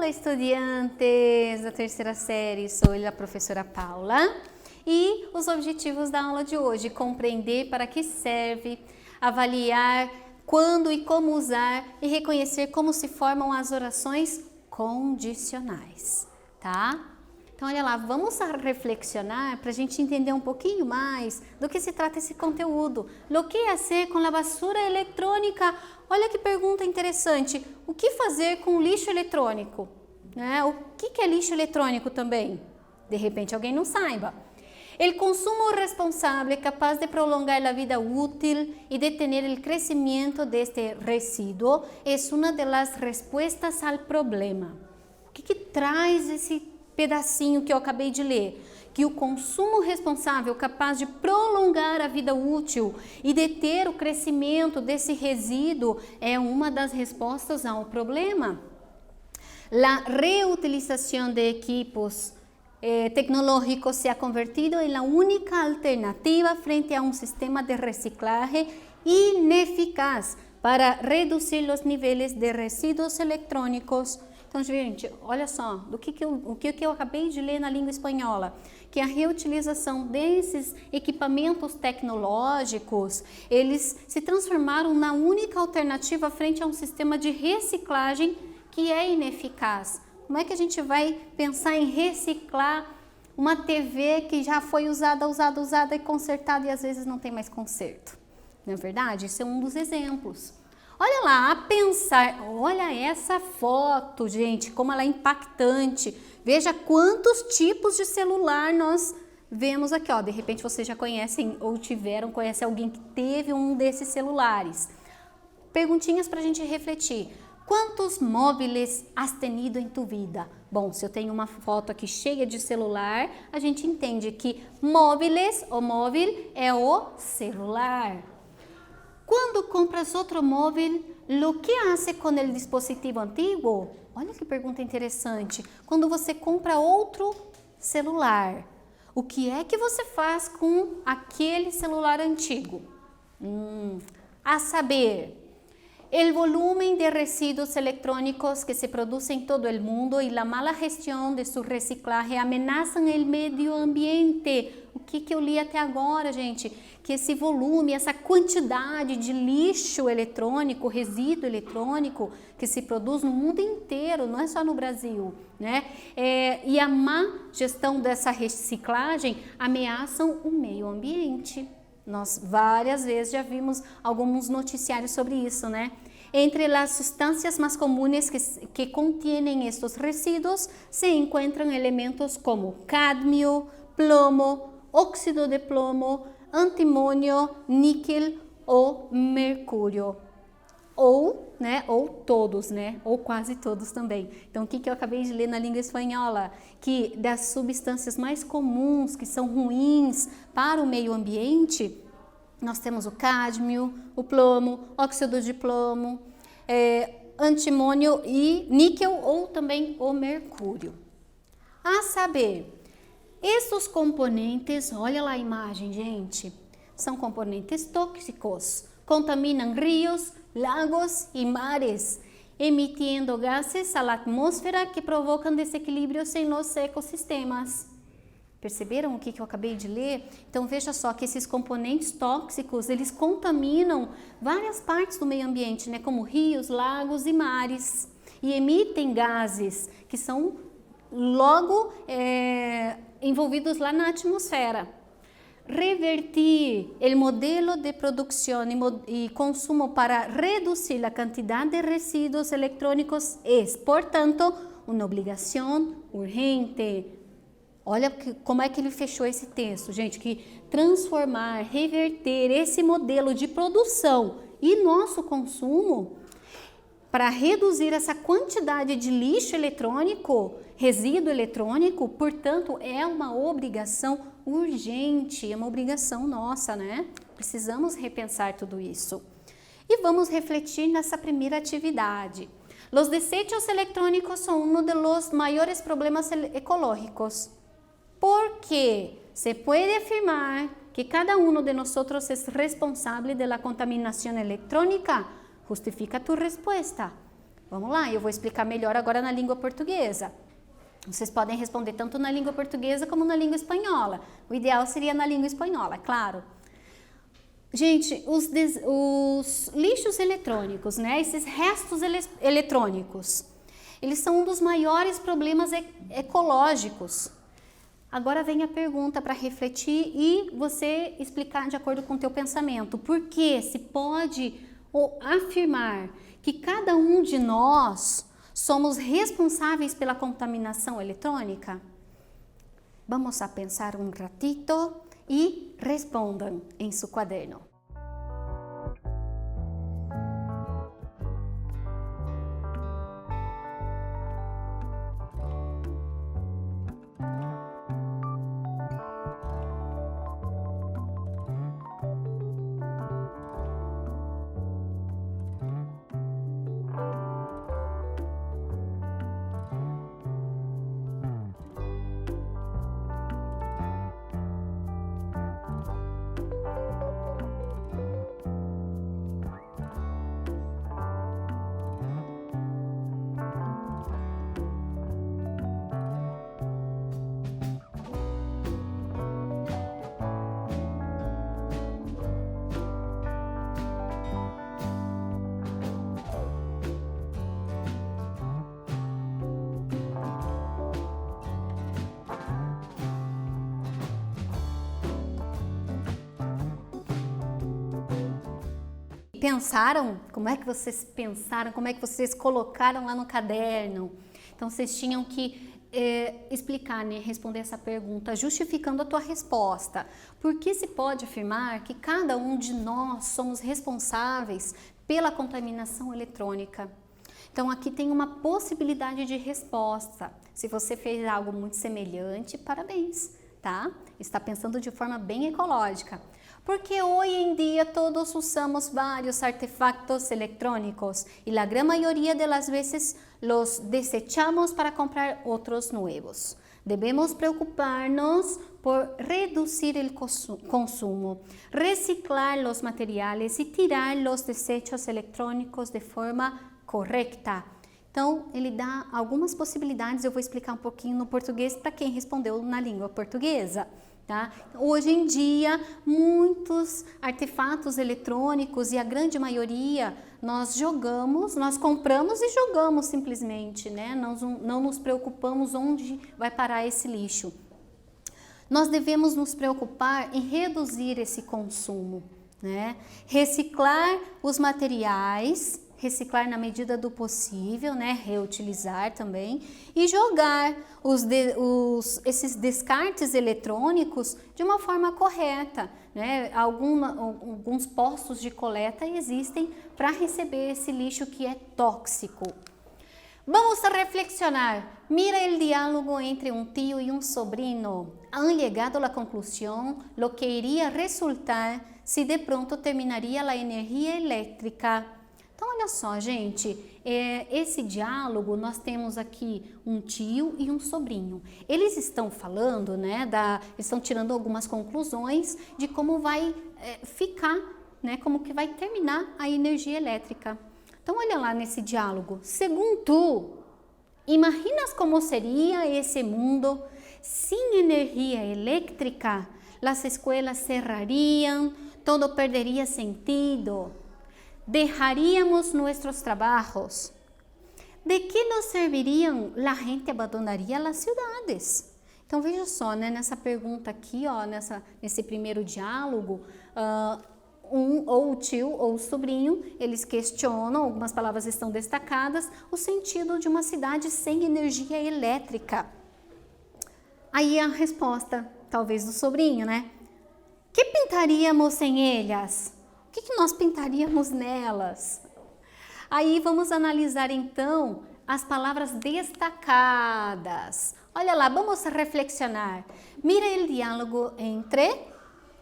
Hola, estudiantes da terceira série, sou a professora Paula e os objetivos da aula de hoje: compreender para que serve, avaliar quando e como usar e reconhecer como se formam as orações condicionais, tá? Então, olha lá, vamos reflexionar para a gente entender um pouquinho mais do que se trata esse conteúdo. Lo que hacer com a basura eletrônica? Olha que pergunta interessante. O que fazer com o lixo eletrônico? Né? O que é lixo eletrônico também? De repente alguém não saiba. El consumo responsable capaz de prolongar a vida útil y detener el crecimiento de este residuo es una de las respuestas al problema. O que traz esse pedacinho que eu acabei de ler? Que o consumo responsável capaz de prolongar a vida útil e deter o crescimento desse resíduo é uma das respostas ao problema. La reutilización de equipos tecnológico se ha convertido en la única alternativa frente a un sistema de reciclaje ineficaz para reducir los niveles de resíduos eletrônicos. Então, gente, olha só, o que eu acabei de ler na língua espanhola, que a reutilização desses equipamentos tecnológicos, eles se transformaram na única alternativa frente a um sistema de reciclagem que é ineficaz. Como é que a gente vai pensar em reciclar uma TV que já foi usada e consertada e às vezes não tem mais conserto? Não é verdade? Esse é um dos exemplos. Olha lá, a pensar, olha essa foto, gente, como ela é impactante. Veja quantos tipos de celular nós vemos aqui, ó. De repente vocês já conhecem ou conhece alguém que teve um desses celulares. Perguntinhas para a gente refletir. Quantos móveis has tenido em tu vida? Bom, se eu tenho uma foto aqui cheia de celular, a gente entende que móveis, o móvel é o celular. Quando compras outro móvel, lo que hace com o dispositivo antigo? Olha que pergunta interessante. Quando você compra outro celular, o que é que você faz com aquele celular antigo? A saber, el volumen de residuos electrónicos que se producen en todo el mundo y la mala gestión de su reciclaje amenazan el medio ambiente. O que eu li até agora, gente? Que esse volume, essa quantidade de lixo eletrônico, resíduo eletrônico que se produz no mundo inteiro, não é só no Brasil, né? E a má gestão dessa reciclagem ameaçam o meio ambiente. Nós várias vezes já vimos alguns noticiários sobre isso, né? Entre as substâncias mais comuns que contêm estes resíduos se encontram elementos como cadmio, plomo, óxido de plomo, antimônio, níquel ou mercúrio. Ou todos, né? Ou quase todos também. Então, o que eu acabei de ler na língua espanhola? Que das substâncias mais comuns, que são ruins para o meio ambiente, nós temos o cádmio, o plomo, óxido de plomo, antimônio e níquel ou também o mercúrio. A saber, estes componentes, olha lá a imagem, gente, são componentes tóxicos, contaminam rios, lagos e mares, emitindo gases à atmosfera que provocam desequilíbrios em los ecossistemas. Perceberam o que eu acabei de ler? Então veja só que esses componentes tóxicos, eles contaminam várias partes do meio ambiente, né? Como rios, lagos e mares, e emitem gases que são logo envolvidos lá na atmosfera. Revertir o modelo de produção e consumo para reduzir a quantidade de resíduos eletrônicos é, portanto, uma obrigação urgente. Olha como é que ele fechou esse texto, gente, que transformar, reverter esse modelo de produção e nosso consumo para reduzir essa quantidade de lixo eletrônico, resíduo eletrônico, portanto, é uma obrigação urgente, é uma obrigação nossa, né? Precisamos repensar tudo isso. E vamos refletir nessa primeira atividade. Los desechos electrónicos são um dos maiores problemas ecológicos. Porque se pode afirmar que cada uno de nosotros es responsable de la contaminación electrónica. Justifica tu respuesta. Vamos lá, eu vou explicar melhor agora na língua portuguesa. Vocês podem responder tanto na língua portuguesa como na língua espanhola. O ideal seria na língua espanhola, claro. Gente, os lixos eletrônicos, né? Esses restos eletrônicos, eles são um dos maiores problemas ecológicos. Agora vem a pergunta para refletir e você explicar de acordo com o teu pensamento. Por que se pode afirmar que cada um de nós somos responsáveis pela contaminação eletrônica? Vamos a pensar um ratito e respondam em seu caderno. Pensaram? Como é que vocês pensaram? Como é que vocês colocaram lá no caderno? Então, vocês tinham que explicar, né? Responder essa pergunta, justificando a tua resposta. Por que se pode afirmar que cada um de nós somos responsáveis pela contaminação eletrônica? Então, aqui tem uma possibilidade de resposta. Se você fez algo muito semelhante, parabéns, tá? Está pensando de forma bem ecológica. Porque hoy en día todos usamos varios artefactos electrónicos y la gran mayoría de las veces los desechamos para comprar otros nuevos. Debemos preocuparnos por reducir el consumo, reciclar los materiales y tirar los desechos electrónicos de forma correta. Então, ele dá algumas possibilidades, eu vou explicar um pouquinho no português para quem respondeu na língua portuguesa. Tá? Hoje em dia, muitos artefatos eletrônicos e a grande maioria nós compramos e jogamos simplesmente, né? Nós não nos preocupamos onde vai parar esse lixo. Nós devemos nos preocupar em reduzir esse consumo, né? Reciclar os materiais, reciclar na medida do possível, né? Reutilizar também e jogar esses descartes eletrônicos de uma forma correta, né? Alguns postos de coleta existem para receber esse lixo que é tóxico. Vamos a reflexionar. Mira el diálogo entre un tío y un sobrino. Han llegado a la conclusión lo que iría a resultar si de pronto terminaría la energía eléctrica. Então, olha só, gente, esse diálogo, nós temos aqui um tio e um sobrinho. Eles estão falando, né, estão tirando algumas conclusões de como vai ficar, né, como que vai terminar a energia elétrica. Então, olha lá nesse diálogo. Según tú, ¿imaginas cómo sería ese mundo sin energía eléctrica? Las escuelas cerrarían, todo perdería sentido. Dejaríamos nuestros trabajos. ¿De qué nos servirían? La gente abandonaria las ciudades. Então veja só, né, nessa pergunta aqui, ó, nesse primeiro diálogo, ou o tio ou o sobrinho, eles questionam, algumas palavras estão destacadas, o sentido de uma cidade sem energia elétrica. Aí a resposta, talvez do sobrinho, né? Que pintaríamos sem elas? O que nós pintaríamos nelas? Aí vamos analisar então as palavras destacadas. Olha lá, vamos reflexionar. Mira el diálogo entre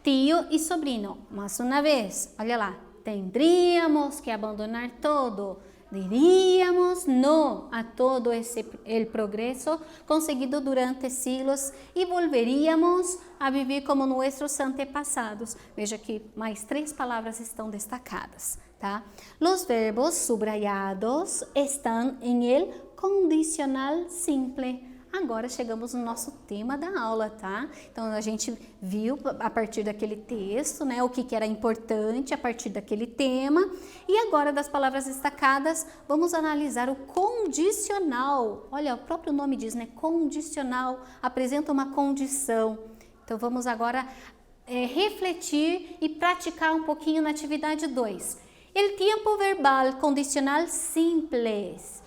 tío y sobrino. Más una vez, olha lá. Tendríamos que abandonar todo. Diríamos no a todo el progreso conseguido durante siglos y volveríamos a vivir como nuestros antepasados. Veja que mais 3 palavras estão destacadas. tá? Los verbos subrayados estão em el condicional simple. Agora chegamos no nosso tema da aula, tá? Então a gente viu a partir daquele texto, né, o que era importante a partir daquele tema. E agora das palavras destacadas, vamos analisar o condicional. Olha, o próprio nome diz, né? Condicional, apresenta uma condição. Então vamos agora refletir e praticar um pouquinho na atividade 2. El tiempo verbal condicional simples.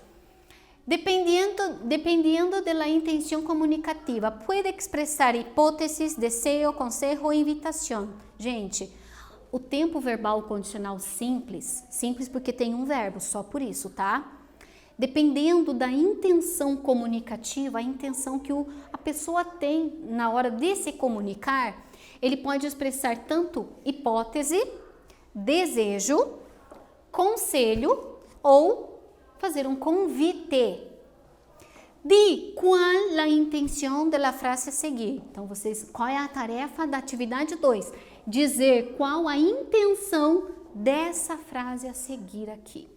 Dependiendo de la intención comunicativa, puede expressar hipótesis, desejo, consejo ou invitação. Gente, o tempo verbal condicional simples porque tem um verbo, só por isso, tá? Dependendo da intenção comunicativa, a intenção que a pessoa tem na hora de se comunicar, ele pode expressar tanto hipótese, desejo, conselho ou fazer um convite. Di qual a intenção da frase a seguir. Então, qual é a tarefa da atividade 2? Dizer qual a intenção dessa frase a seguir aqui.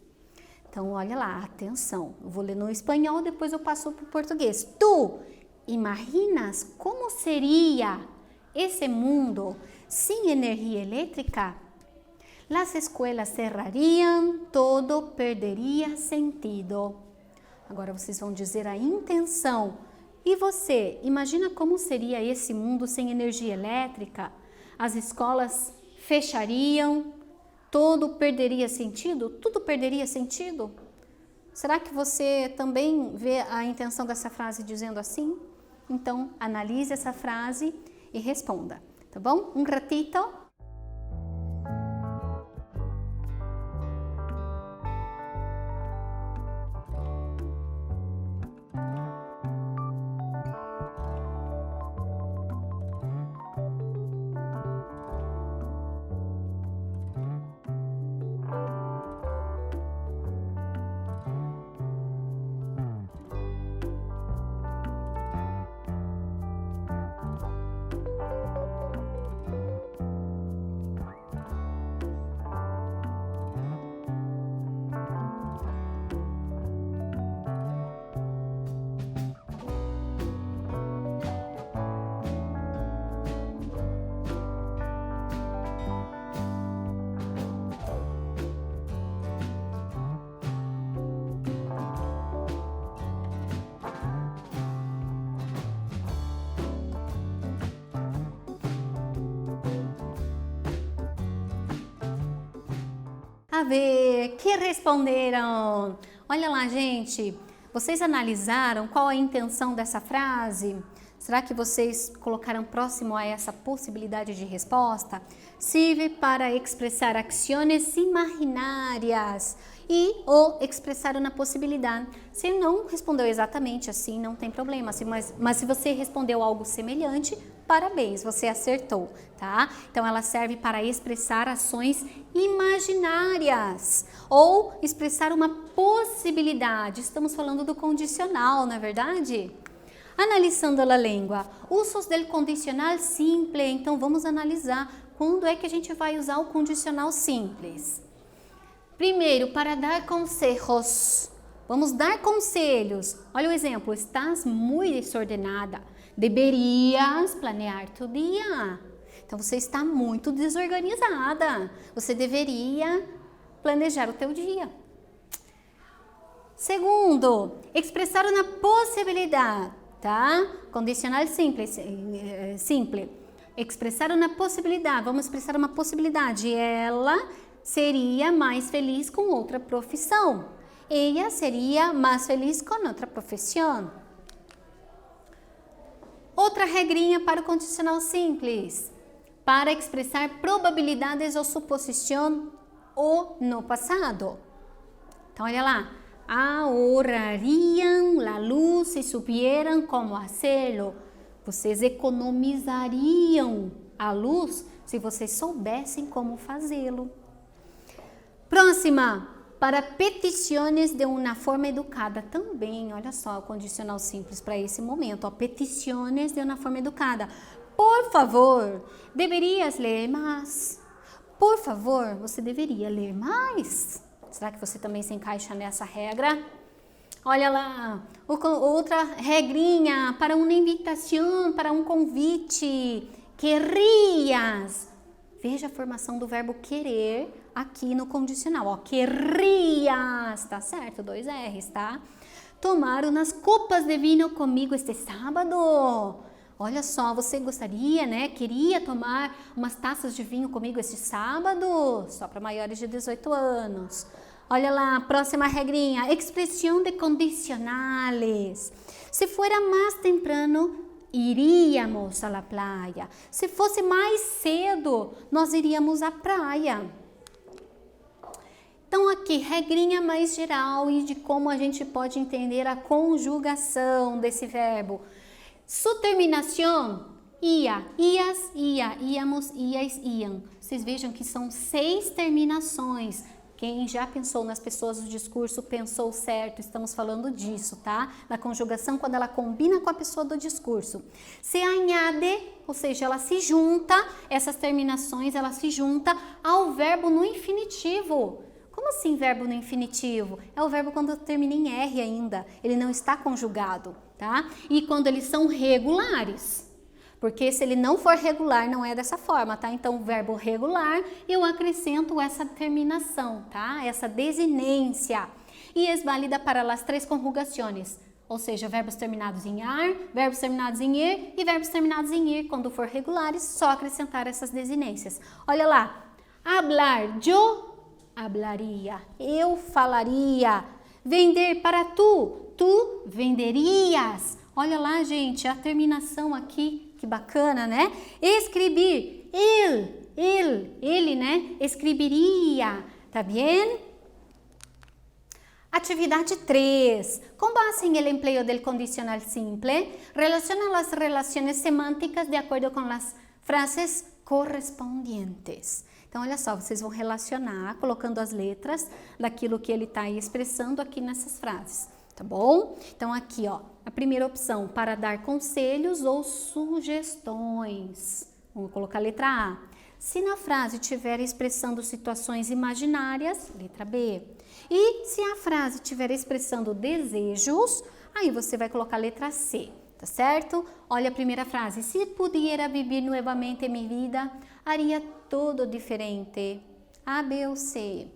Então, olha lá, atenção. Eu vou ler no espanhol, depois eu passo para o português. Tu imaginas como seria esse mundo sem energia elétrica? Las escuelas cerrariam, todo perderia sentido. Agora vocês vão dizer a intenção. E você, imagina como seria esse mundo sem energia elétrica? As escolas fechariam, todo perderia sentido? Tudo perderia sentido? Será que você também vê a intenção dessa frase dizendo assim? Então, analise essa frase e responda, tá bom? Um ratito. A ver, que responderam? Olha lá, gente, vocês analisaram qual a intenção dessa frase? Será que vocês colocaram próximo a essa possibilidade de resposta? Sirve para expressar ações imaginárias e ou expressar uma possibilidade. Se não respondeu exatamente assim, não tem problema, mas se você respondeu algo semelhante, parabéns, você acertou, tá? Então ela serve para expressar ações imaginárias ou expressar uma possibilidade. Estamos falando do condicional, não é verdade? Analisando a língua, usos del condicional simple. Então vamos analisar quando é que a gente vai usar o condicional simples. Primeiro, para dar conselhos. Vamos dar conselhos. Olha o exemplo, estás muito desordenada. Deverias planear tu dia. Então você está muito desorganizada. Você deveria planejar o teu dia. Segundo, expressar uma possibilidade, tá? Condicional simples, simple. Expressar uma possibilidade. Vamos expressar uma possibilidade. Ela seria mais feliz com outra profissão. Ela seria mais feliz com outra profissão. Outra regrinha para o condicional simples, para expressar probabilidades ou suposição ou no passado. Então, olha lá. Ahorrariam a luz se supieran como hacerlo. Vocês economizariam a luz se vocês soubessem como fazê-lo. Próxima. Para petições de uma forma educada também, olha só o condicional simples para esse momento, ó, petições de uma forma educada. Por favor, deverias ler mais. Por favor, você deveria ler mais. Será que você também se encaixa nessa regra? Olha lá, outra regrinha para uma invitação, para um convite. Querrias. Veja a formação do verbo querer aqui no condicional. Ó, querrias, tá certo? 2 R's, tá? Tomar umas copas de vinho comigo este sábado. Olha só, você gostaria, né? Queria tomar umas taças de vinho comigo este sábado? Só para maiores de 18 anos. Olha lá, próxima regrinha. Expressão de condicionales. Se fuera mais temprano, iríamos a la playa. Se fosse mais cedo, nós iríamos à praia. Então aqui, regrinha mais geral e de como a gente pode entender a conjugação desse verbo. Su terminação, ia, ias, ia, íamos, ias, iam. Vocês vejam que são 6 terminações. Quem já pensou nas pessoas do discurso pensou certo, estamos falando disso, tá? Na conjugação, quando ela combina com a pessoa do discurso. Se añade, ou seja, ela se junta, essas terminações, ela se junta ao verbo no infinitivo. Como assim verbo no infinitivo? É o verbo quando termina em R ainda, ele não está conjugado, tá? E quando eles são regulares. Porque se ele não for regular, não é dessa forma, tá? Então, o verbo regular, eu acrescento essa terminação, tá? Essa desinência. E é válida para as 3 conjugações, ou seja, verbos terminados em ar, verbos terminados em er e verbos terminados em ir. Quando for regulares, só acrescentar essas desinências. Olha lá, hablar, yo hablaria, eu falaria. Vender para tu venderias. Olha lá, gente, a terminação aqui. Que bacana, né? Escrever, ele, né? Escreveria, tá bem? Atividade 3. Com base em el empleo del condicional simple, relaciona las relaciones semánticas de acuerdo com as frases correspondientes. Então, olha só, vocês vão relacionar colocando as letras daquilo que ele está expressando aqui nessas frases. Tá bom? Então aqui, ó, a primeira opção, para dar conselhos ou sugestões. Vamos colocar a letra A. Se na frase estiver expressando situações imaginárias, letra B. E se a frase estiver expressando desejos, aí você vai colocar a letra C, tá certo? Olha a primeira frase. Se pudiera vivir nuevamente mi vida, haría todo diferente. A, B ou C.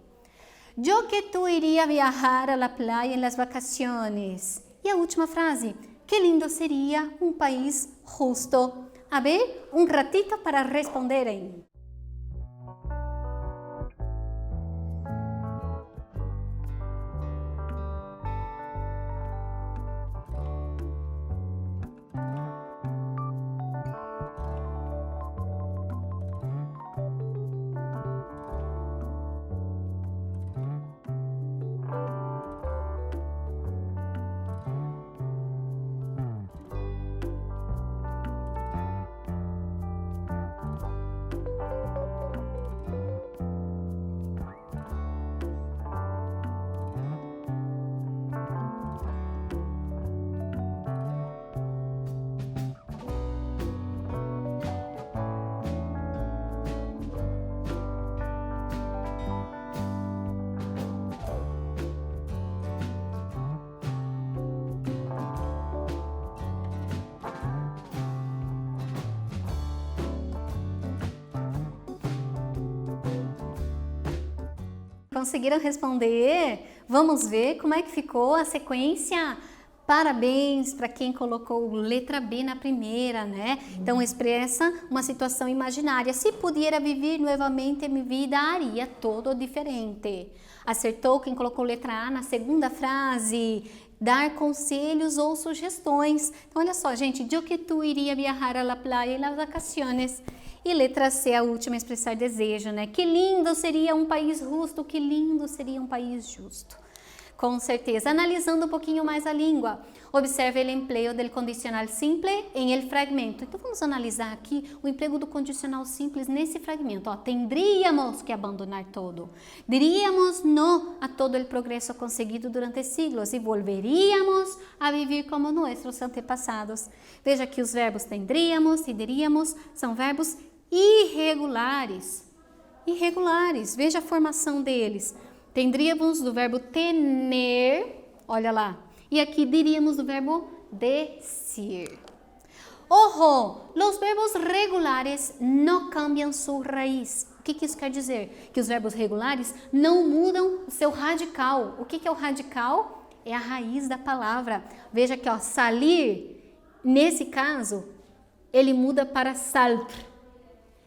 Yo que tú iría viajar a la playa en las vacaciones. E a última frase, que lindo seria um país justo. A ver, um ratito para responderem. Conseguiram responder? Vamos ver como é que ficou a sequência? Parabéns para quem colocou letra B na primeira, né? Então, expressa uma situação imaginária. Se pudiera viver novamente minha vida, haria todo diferente. Acertou quem colocou letra A na segunda frase. Dar conselhos ou sugestões. Então, olha só, gente. Eu que tu iria viajar a la playa em las vacaciones. E letra C, a última, expressar desejo, né? Que lindo seria um país justo, que lindo seria um país justo. Com certeza. Analisando um pouquinho mais a língua, observe o emprego do condicional simple em el fragmento. Então, vamos analisar aqui o emprego do condicional simples nesse fragmento. Ó, tendríamos que abandonar todo. Diríamos no a todo o progresso conseguido durante siglos e volveríamos a viver como nossos antepassados. Veja que os verbos tendríamos e diríamos são verbos irregulares. irregulares. Veja a formação deles. Tendríamos do verbo tener, olha lá. E aqui diríamos do verbo decir. Ojo, los verbos regulares no cambiam su raíz. O que isso quer dizer? Que os verbos regulares não mudam o seu radical. O que é o radical? É a raiz da palavra. Veja aqui, ó, salir, nesse caso, ele muda para salir.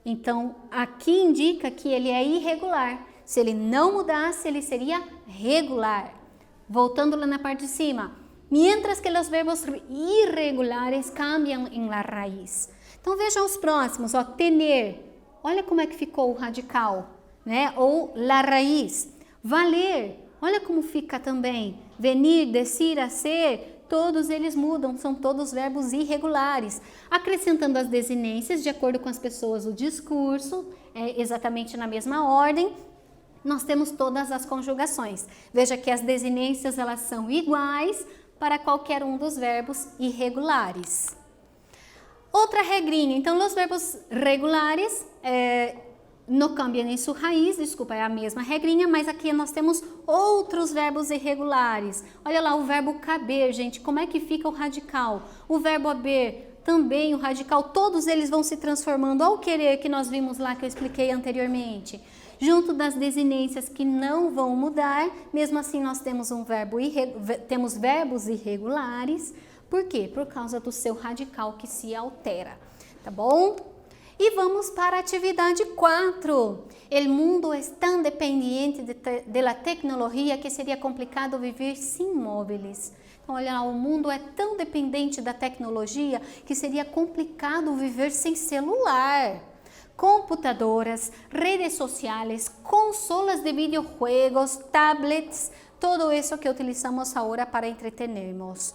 Então, aqui indica que ele é irregular. Se ele não mudasse, ele seria regular. Voltando lá na parte de cima. Mientras que os verbos irregulares cambiam em la raiz. Então, vejam os próximos. Ó, tener. Olha como é que ficou o radical, né? Ou la raiz. Valer. Olha como fica também. Venir, decir, hacer. Todos eles mudam, são todos verbos irregulares. Acrescentando as desinências de acordo com as pessoas, o discurso, exatamente na mesma ordem, nós temos todas as conjugações. Veja que as desinências elas são iguais para qualquer um dos verbos irregulares. Outra regrinha, então, os verbos regulares não cambiam em sua raiz, desculpa, é a mesma regrinha, mas aqui nós temos outros verbos irregulares. Olha lá o verbo caber, gente, como é que fica o radical? O verbo haber, também o radical, todos eles vão se transformando ao querer que nós vimos lá, que eu expliquei anteriormente. Junto das desinências que não vão mudar, mesmo assim nós temos temos verbos irregulares. Por quê? Por causa do seu radical que se altera, tá bom? E vamos para a atividade 4. El mundo es tan dependiente de la tecnologia que seria complicado viver sem móveis. Então, olha lá, o mundo é tão dependente da tecnologia que seria complicado viver sem celular. Computadoras, redes sociais, consolas de videojuegos, tablets, todo isso que utilizamos agora para entretenernos.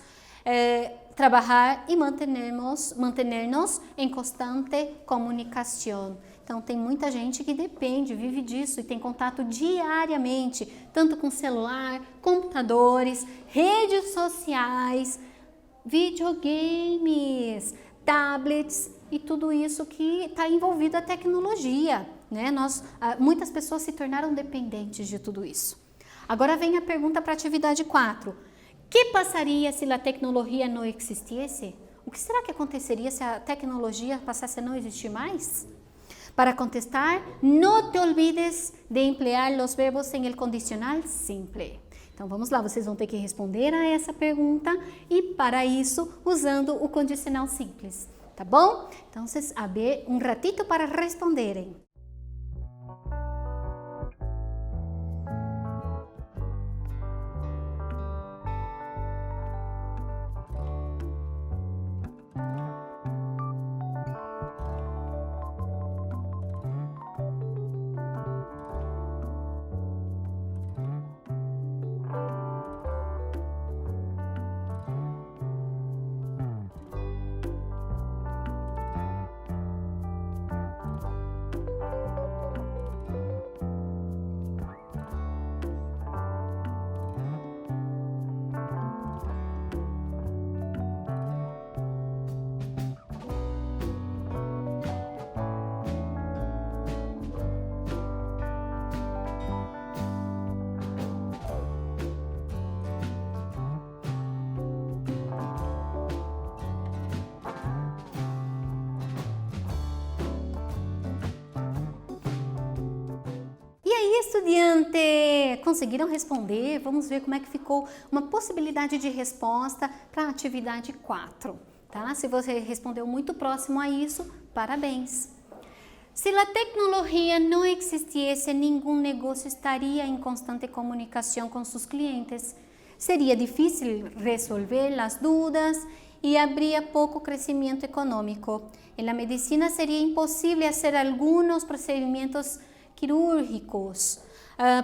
Trabalhar e manter-nos em constante comunicação. Então, tem muita gente que depende, vive disso e tem contato diariamente, tanto com celular, computadores, redes sociais, videogames, tablets e tudo isso que está envolvido a tecnologia, né? Muitas pessoas se tornaram dependentes de tudo isso. Agora vem a pergunta para a atividade 4. Que passaria se a tecnologia não existisse? O que será que aconteceria se a tecnologia passasse a não existir mais? Para contestar, não te olvides de emplear os verbos em el condicional simple. Então vamos lá, vocês vão ter que responder a essa pergunta e para isso usando o condicional simples, tá bom? Então, a ver um ratito para responderem. Estudiante, conseguiram responder? Vamos ver como é que ficou uma possibilidade de resposta para a atividade 4, tá? Se você respondeu muito próximo a isso, parabéns! Se a tecnologia não existisse, nenhum negócio estaria em constante comunicação com seus clientes. Seria difícil resolver as dúvidas e haveria pouco crescimento econômico. Na medicina seria impossível fazer alguns procedimentos quirúrgicos,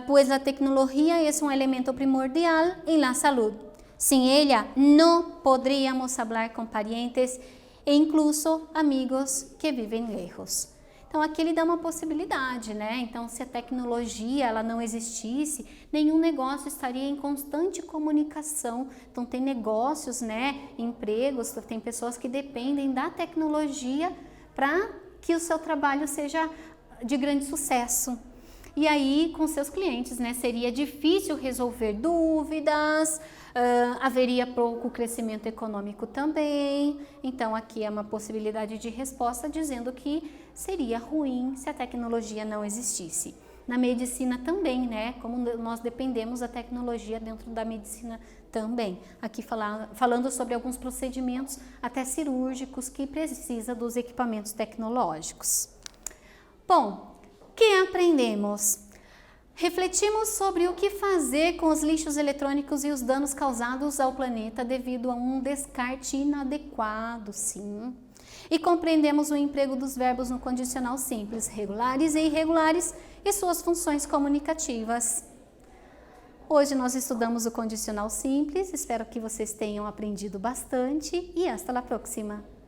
pois a tecnologia é um elemento primordial em la salud. Sem ela, não poderíamos falar com parientes e incluso amigos que vivem lejos. Então, aqui ele dá uma possibilidade, né? Então, se a tecnologia ela não existisse, nenhum negócio estaria em constante comunicação. Então, tem negócios, né? Empregos, tem pessoas que dependem da tecnologia para que o seu trabalho seja de grande sucesso. e aí com seus clientes, né? Seria difícil resolver dúvidas, haveria pouco crescimento econômico também. Então aqui é uma possibilidade de resposta dizendo que seria ruim se a tecnologia não existisse. Na medicina também, né? Como nós dependemos da tecnologia dentro da medicina também. Aqui falando sobre alguns procedimentos até cirúrgicos que precisa dos equipamentos tecnológicos. Bom, o que aprendemos? Refletimos sobre o que fazer com os lixos eletrônicos e os danos causados ao planeta devido a um descarte inadequado, sim. E compreendemos o emprego dos verbos no condicional simples, regulares e irregulares, e suas funções comunicativas. Hoje nós estudamos o condicional simples, espero que vocês tenham aprendido bastante e hasta la próxima!